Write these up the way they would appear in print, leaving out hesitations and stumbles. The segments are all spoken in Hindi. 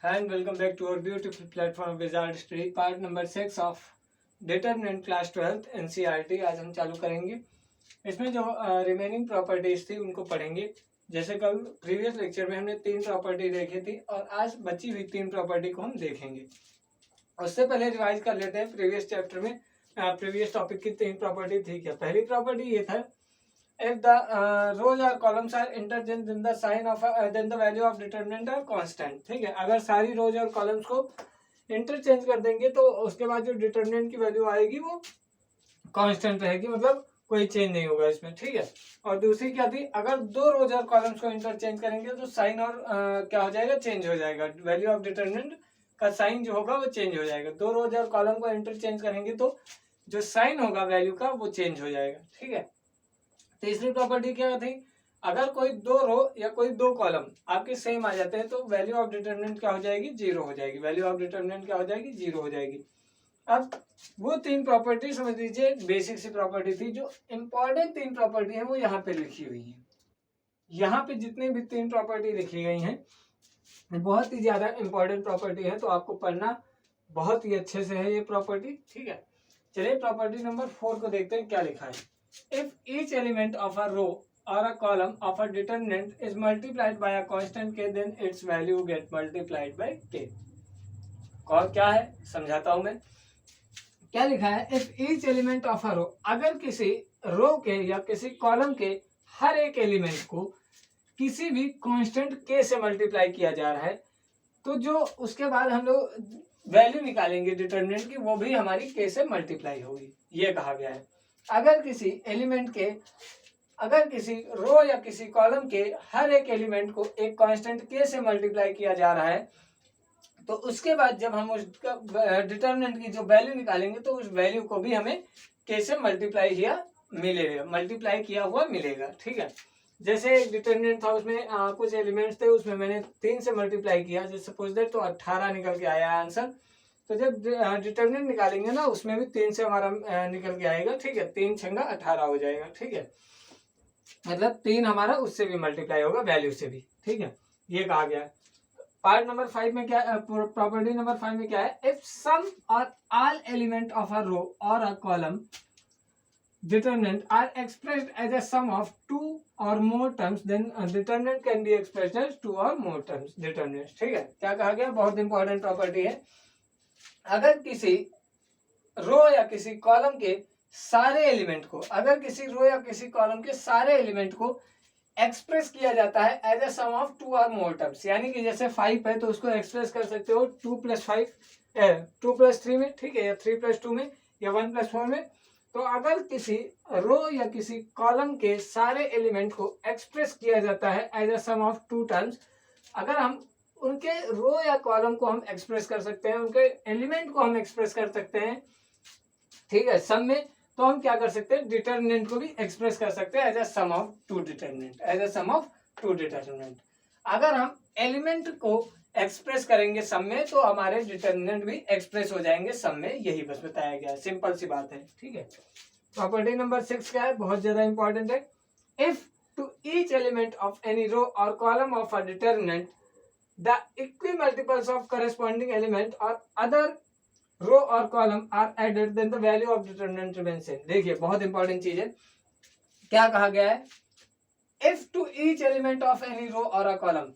Hi and welcome back to our beautiful platform Wizard Street, part number 6 of Determinant Class 12th NCERT। आज हम चालू करेंगे। इसमें जो रिमेनिंग प्रॉपर्टीज थी उनको पढ़ेंगे। जैसे कल प्रीवियस लेक्चर में हमने 3 प्रॉपर्टी देखी थी और आज बची हुई 3 प्रॉपर्टी को हम देखेंगे। उससे पहले रिवाइज कर लेते हैं प्रीवियस चैप्टर में प्रीवियस टॉपिक की 3 प्रॉपर्टी थी क्या। पहली प्रॉपर्टी ये था, if the rows or columns are interchanged then the sign of then the value of determinant are constant। ठीक है, अगर सारी रोज और कॉलम्स को इंटरचेंज कर देंगे तो उसके बाद जो डिटरमिनेंट की वैल्यू आएगी वो कांस्टेंट रहेगी, मतलब कोई चेंज नहीं होगा इसमें। ठीक है, और दूसरी क्या थी, अगर दो रोज और कॉलम्स को इंटरचेंज करेंगे तो साइन और क्या हो जाएगा, चेंज हो जाएगा। वैल्यू ऑफ डिटरमिनेंट का साइन जो होगा वो चेंज हो जाएगा। दो रोज और कॉलम को इंटरचेंज करेंगे तो जो साइन होगा वैल्यू का वो चेंज हो जाएगा। ठीक है, तीसरी प्रॉपर्टी क्या थी, अगर कोई दो रो या कोई दो कॉलम आपके सेम आ जाते हैं तो वैल्यू ऑफ डिटरमिनेंट क्या हो जाएगी, जीरो हो जाएगी। वैल्यू ऑफ डिटरमिनेंट क्या हो जाएगी, जीरो हो जाएगी। अब वो 3 प्रॉपर्टी समझ लीजिए बेसिक सी प्रॉपर्टी थी। जो इंपॉर्टेंट 3 प्रॉपर्टी है वो यहाँ पे लिखी हुई है। यहाँ पे जितनी भी 3 प्रॉपर्टी लिखी गई हैं बहुत ही ज्यादा इंपॉर्टेंट प्रॉपर्टी है, तो आपको पढ़ना बहुत ही अच्छे से है ये प्रॉपर्टी। ठीक है, चलिए प्रॉपर्टी नंबर 4 को देखते हैं क्या लिखा है। If each element of a row or a column of a determinant is multiplied by a constant k, then its value get multiplied by k। और क्या है समझाता हूं मैं। क्या लिखा है, if each element of a row, अगर किसी रो के या किसी कॉलम के हर एक एलिमेंट को किसी भी कांस्टेंट k से मल्टीप्लाई किया जा रहा है तो जो उसके बाद हम लोग वैल्यू निकालेंगे डिटरमिनेंट की वो भी हमारी k से मल्टीप्लाई होगी, ये कहा गया है। अगर किसी एलिमेंट के, अगर किसी रो या किसी कॉलम के हर एक एलिमेंट को एक कांस्टेंट k से मल्टीप्लाई किया जा रहा है तो उसके बाद जब हम उसका डिटरमिनेंट की जो वैल्यू निकालेंगे तो उस वैल्यू को भी हमें k से मल्टीप्लाई किया हुआ मिलेगा। ठीक है, जैसे एक डिटरमिनेंट था उसमें कुछ एलिमेंट्स थे, उसमें मैंने 3 से मल्टीप्लाई किया, जैसे सपोज दैट, तो 18 निकल के आया आंसर। तो जब डिटरमिनेंट निकालेंगे ना उसमें भी 3 से हमारा निकल के आएगा। ठीक है, 3 छंगा 18 हो जाएगा। ठीक है, मतलब 3 हमारा उससे भी मल्टीप्लाई होगा, वैल्यू से भी। ठीक है, ये कहा गया है। पार्ट नंबर 5 में क्या, प्रॉपर्टी नंबर 5 में क्या है, इफ सम और ऑल एलिमेंट ऑफ अ रो और a column determinant are expressed as a sum of 2 or more terms, then determinant can be expressed as 2 or more terms determinants। ठीक है, क्या कहा गया, बहुत इंपॉर्टेंट प्रॉपर्टी है। अगर किसी रो या किसी कॉलम के सारे एलिमेंट को, अगर किसी रो या किसी कॉलम के सारे एलिमेंट को एक्सप्रेस किया जाता है एज ए सम ऑफ 2 और मोर टर्म्स, यानी कि जैसे 5 है तो उसको एक्सप्रेस कर सकते हो 2+3 में। ठीक है, या 3+2 में, या 1+4 में। तो अगर किसी रो या किसी कॉलम के सारे एलिमेंट को एक्सप्रेस किया जाता है as a sum of 2 terms, अगर हम उनके रो या कॉलम को हम एक्सप्रेस कर सकते हैं, उनके एलिमेंट को हम एक्सप्रेस कर सकते हैं, ठीक है, सम में, तो हम क्या कर सकते हैं, डिटरमिनेंट को भी एक्सप्रेस कर सकते हैं as a sum of 2 determinant, as a sum of 2 determinant. अगर हम एलिमेंट को एक्सप्रेस करेंगे सम में तो हमारे डिटरमिनेंट भी एक्सप्रेस हो जाएंगे सम में, यही बस बताया गया है, सिंपल सी बात है। ठीक है, प्रॉपर्टी नंबर 6 क्या है, बहुत ज्यादा इंपॉर्टेंट है। If to each element of any row और column of a determinant the equimultiples of corresponding element और अदर रो और column are added then the value of determinant remains same. देखिए बहुत इंपॉर्टेंट चीज है, क्या कहा गया है, if to each element of any row और अ कॉलम,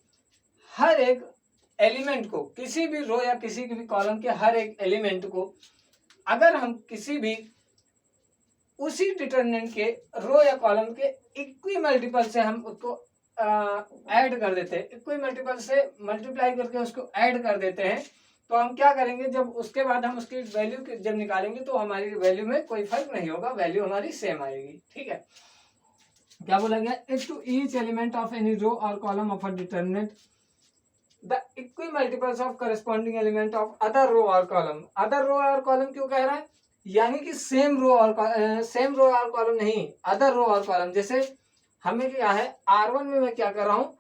हर एक एलिमेंट को, किसी भी रो या किसी भी कॉलम के हर एक एलिमेंट को अगर हम किसी भी उसी डिटरमिनेंट के रो या कॉलम के इक्वी मल्टीपल से हम उसको ऐड कर देते हैं, इक्वी मल्टीपल से मल्टीप्लाई करके उसको ऐड कर देते हैं, तो हम क्या करेंगे, जब उसके बाद हम उसकी वैल्यू जब निकालेंगे तो हमारी वैल्यू में कोई फर्क नहीं होगा, वैल्यू हमारी सेम आएगी। ठीक है, क्या बोला गया, if to each element of any row और column of a determinant the equimultiples of corresponding element of other row और कॉलम। अदर रो और कॉलम क्यों कह रहा है, यानी कि सेम रो और कॉलम नहीं, अदर रो और कॉलम। जैसे हमें क्या है, R1 में मैं क्या कर रहा हूँ,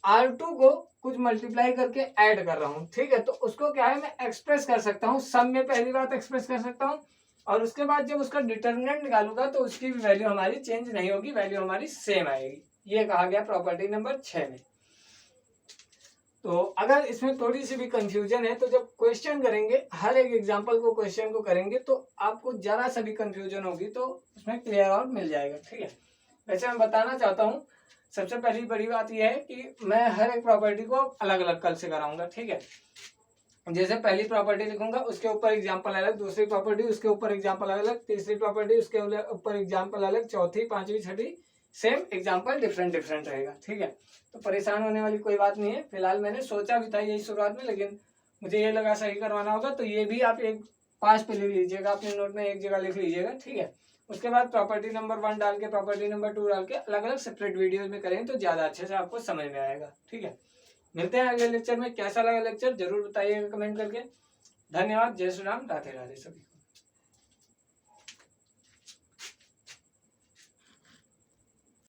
R2 को कुछ मल्टीप्लाई करके ऐड कर रहा हूँ। ठीक है, तो उसको क्या है, मैं एक्सप्रेस कर सकता हूँ सम में, पहली बात एक्सप्रेस कर सकता हूँ, और उसके बाद जब उसका डिटरमिनेंट निकालूंगा तो उसकी भी वैल्यू हमारी चेंज नहीं होगी, वैल्यू हमारी सेम आएगी। ये कहा गया प्रॉपर्टी नंबर 6 में। तो अगर इसमें थोड़ी सी भी कंफ्यूजन है तो जब क्वेश्चन करेंगे, हर एक एग्जांपल को क्वेश्चन को करेंगे तो आपको जरा सा भी कंफ्यूजन होगी तो उसमें क्लियर आउट मिल जाएगा। ठीक है, वैसे मैं बताना चाहता हूँ, सबसे पहली बड़ी बात यह है कि मैं हर एक प्रॉपर्टी को अलग अलग कल से कराऊंगा। ठीक है, जैसे पहली प्रॉपर्टी लिखूंगा उसके ऊपर एग्जाम्पल अलग, दूसरी प्रॉपर्टी उसके ऊपर एग्जाम्पल अलग, तीसरी प्रॉपर्टी उसके ऊपर एग्जाम्पल अलग, चौथी, पांचवी, छठी सेम एग्जाम्पल डिफरेंट डिफरेंट रहेगा। ठीक है, तो परेशान होने वाली कोई बात नहीं है। फिलहाल मैंने सोचा भी था यही शुरुआत में, लेकिन मुझे ये लगा सही करवाना होगा, तो ये भी आप एक पास पे लिख लीजिएगा, अपने नोट में एक जगह लिख लीजिएगा। ठीक है, उसके बाद प्रॉपर्टी नंबर 1 डाल के प्रॉपर्टी नंबर 2 डाल के अलग अलग सेपरेट वीडियो में करें तो ज्यादा अच्छे से आपको समझ में आएगा। ठीक है, मिलते हैं अगले लेक्चर में। कैसा लगा लेक्चर जरूर बताइएगा कमेंट करके। धन्यवाद, जय श्री राम, राधे राधे सभी।